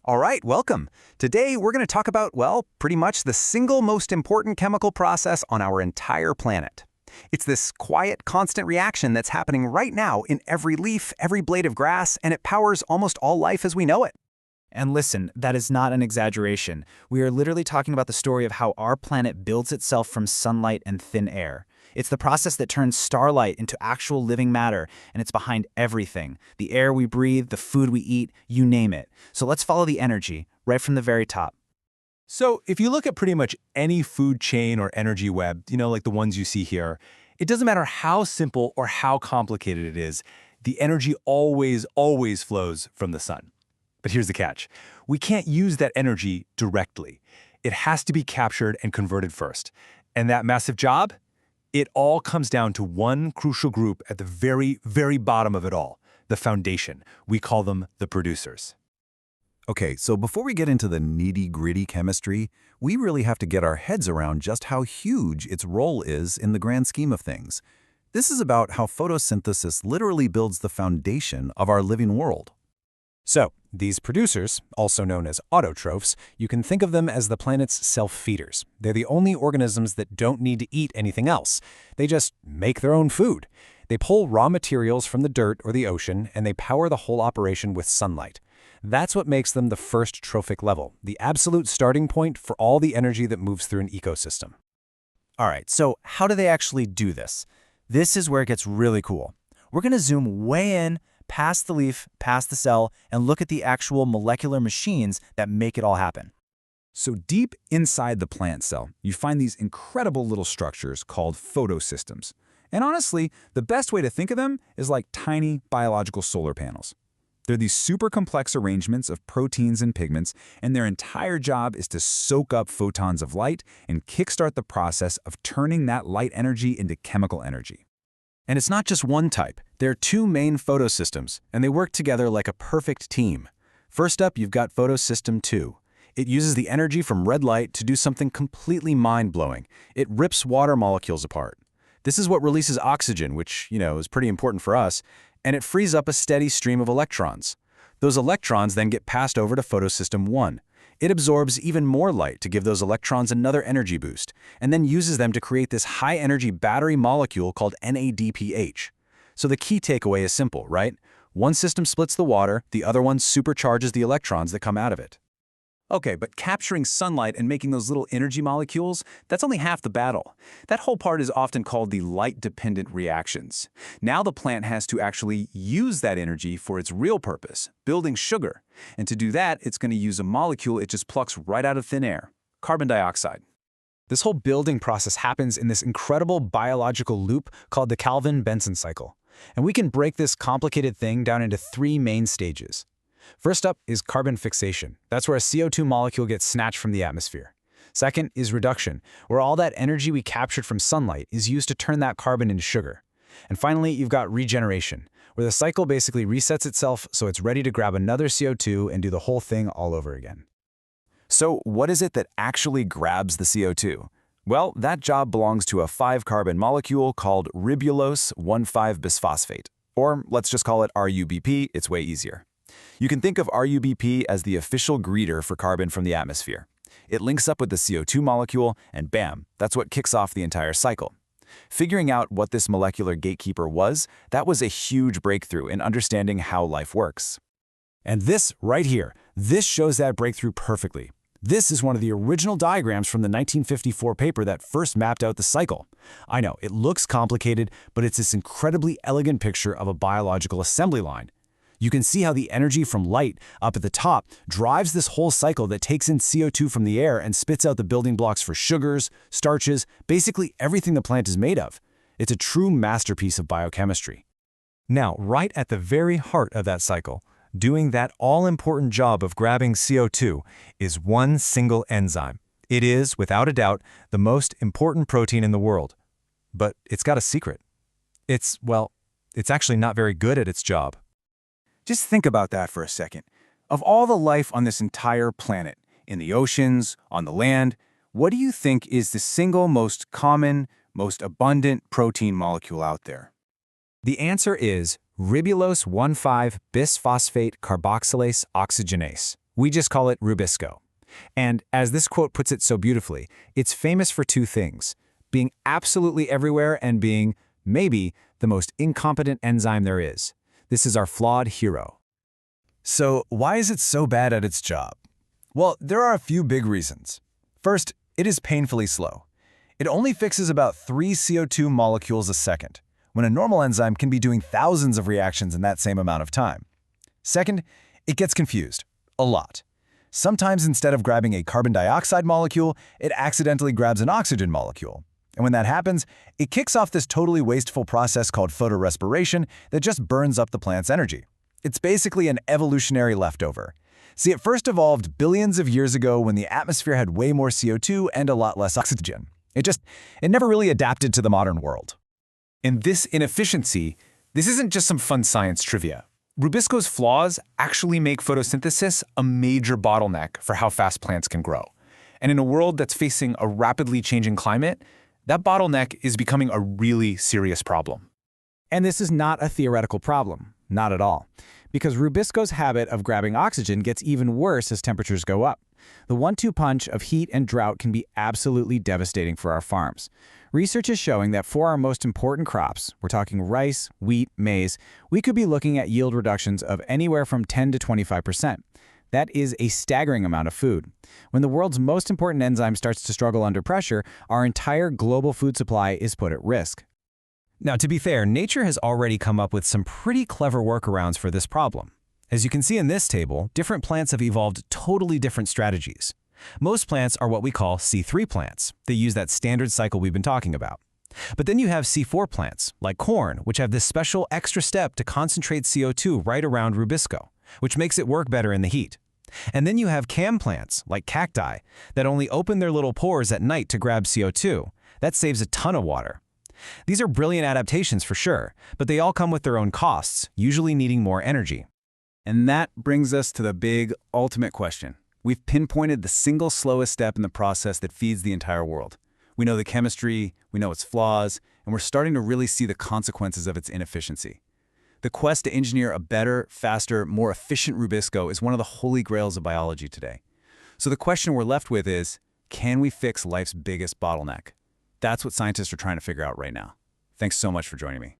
All right, welcome. Today we're going to talk about, well, pretty much the single most important chemical process on our entire planet. It's this quiet, constant reaction that's happening right now in every leaf, every blade of grass, and it powers almost all life as we know it. And listen, that is not an exaggeration. We are literally talking about the story of how our planet builds itself from sunlight and thin air. It's the process that turns starlight into actual living matter, and it's behind everything. The air we breathe, the food we eat, you name it. So let's follow the energy, right from the very top. So if you look at pretty much any food chain or energy web, like the ones you see here, it doesn't matter how simple or how complicated it is, the energy always flows from the sun. But here's the catch. We can't use that energy directly. It has to be captured and converted first. And that massive job? It all comes down to one crucial group at the very bottom of it all, the foundation. We call them the producers. Okay, so before we get into the nitty-gritty chemistry, we really have to get our heads around just how huge its role is in the grand scheme of things. This is about how photosynthesis literally builds the foundation of our living world. So, these producers, also known as autotrophs, you can think of them as the planet's self-feeders. They're the only organisms that don't need to eat anything else. They just make their own food. They pull raw materials from the dirt or the ocean, and they power the whole operation with sunlight. That's what makes them the first trophic level, the absolute starting point for all the energy that moves through an ecosystem. All right, so how do they actually do this? This is where it gets really cool. We're going to zoom way in, past the leaf, past the cell, and look at the actual molecular machines that make it all happen. So deep inside the plant cell, you find these incredible little structures called photosystems. And honestly, the best way to think of them is like tiny biological solar panels. They're these super complex arrangements of proteins and pigments, and their entire job is to soak up photons of light and kickstart the process of turning that light energy into chemical energy. And it's not just one type. There are two main photosystems, and they work together like a perfect team. First up, you've got photosystem 2. It uses the energy from red light to do something completely mind-blowing. It rips water molecules apart. This is what releases oxygen, which, is pretty important for us, and it frees up a steady stream of electrons. Those electrons then get passed over to photosystem 1. It absorbs even more light to give those electrons another energy boost, and then uses them to create this high-energy battery molecule called NADPH. So the key takeaway is simple, right? One system splits the water, the other one supercharges the electrons that come out of it. Okay, but capturing sunlight and making those little energy molecules, that's only half the battle. That whole part is often called the light-dependent reactions. Now the plant has to actually use that energy for its real purpose, building sugar. And to do that, it's going to use a molecule it just plucks right out of thin air, carbon dioxide. This whole building process happens in this incredible biological loop called the Calvin-Benson cycle. And we can break this complicated thing down into three main stages. First up is carbon fixation. That's where a CO2 molecule gets snatched from the atmosphere. Second is reduction, where all that energy we captured from sunlight is used to turn that carbon into sugar. And finally, you've got regeneration, where the cycle basically resets itself so it's ready to grab another CO2 and do the whole thing all over again. So what is it that actually grabs the CO2? Well, that job belongs to a 5-carbon molecule called ribulose 1,5-bisphosphate. Or let's just call it RUBP, it's way easier. You can think of RUBP as the official greeter for carbon from the atmosphere. It links up with the CO2 molecule, and bam, that's what kicks off the entire cycle. Figuring out what this molecular gatekeeper was, that was a huge breakthrough in understanding how life works. And this right here, this shows that breakthrough perfectly. This is one of the original diagrams from the 1954 paper that first mapped out the cycle. I know, it looks complicated, but it's this incredibly elegant picture of a biological assembly line. You can see how the energy from light up at the top drives this whole cycle that takes in CO2 from the air and spits out the building blocks for sugars, starches, basically everything the plant is made of. It's a true masterpiece of biochemistry. Now, right at the very heart of that cycle, doing that all-important job of grabbing CO2 is one single enzyme. It is, without a doubt, the most important protein in the world. But it's got a secret. It's actually not very good at its job. Just think about that for a second. Of all the life on this entire planet, in the oceans, on the land, what do you think is the single most common, most abundant protein molecule out there? The answer is ribulose 1,5-bisphosphate carboxylase oxygenase. We just call it Rubisco. And as this quote puts it so beautifully, it's famous for two things: being absolutely everywhere and being, maybe, the most incompetent enzyme there is. This is our flawed hero. So why is it so bad at its job? Well, there are a few big reasons. First, it is painfully slow. It only fixes about 3 CO2 molecules a second, when a normal enzyme can be doing thousands of reactions in that same amount of time. Second, it gets confused. A lot. Sometimes instead of grabbing a carbon dioxide molecule, it accidentally grabs an oxygen molecule. And when that happens, it kicks off this totally wasteful process called photorespiration that just burns up the plant's energy. It's basically an evolutionary leftover. See, it first evolved billions of years ago when the atmosphere had way more CO2 and a lot less oxygen. It never really adapted to the modern world. And this inefficiency, this isn't just some fun science trivia. Rubisco's flaws actually make photosynthesis a major bottleneck for how fast plants can grow. And in a world that's facing a rapidly changing climate, that bottleneck is becoming a really serious problem. And this is not a theoretical problem. Not at all. Because Rubisco's habit of grabbing oxygen gets even worse as temperatures go up. The 1-2 punch of heat and drought can be absolutely devastating for our farms. Research is showing that for our most important crops, we're talking rice, wheat, maize, we could be looking at yield reductions of anywhere from 10 to 25%. That is a staggering amount of food. When the world's most important enzyme starts to struggle under pressure, our entire global food supply is put at risk. Now, to be fair, nature has already come up with some pretty clever workarounds for this problem. As you can see in this table, different plants have evolved totally different strategies. Most plants are what we call C3 plants. They use that standard cycle we've been talking about. But then you have C4 plants, like corn, which have this special extra step to concentrate CO2 right around Rubisco, which makes it work better in the heat. And then you have CAM plants, like cacti, that only open their little pores at night to grab CO2. That saves a ton of water. These are brilliant adaptations for sure, but they all come with their own costs, usually needing more energy. And that brings us to the big, ultimate question. We've pinpointed the single slowest step in the process that feeds the entire world. We know the chemistry, we know its flaws, and we're starting to really see the consequences of its inefficiency. The quest to engineer a better, faster, more efficient Rubisco is one of the holy grails of biology today. So the question we're left with is, can we fix life's biggest bottleneck? That's what scientists are trying to figure out right now. Thanks so much for joining me.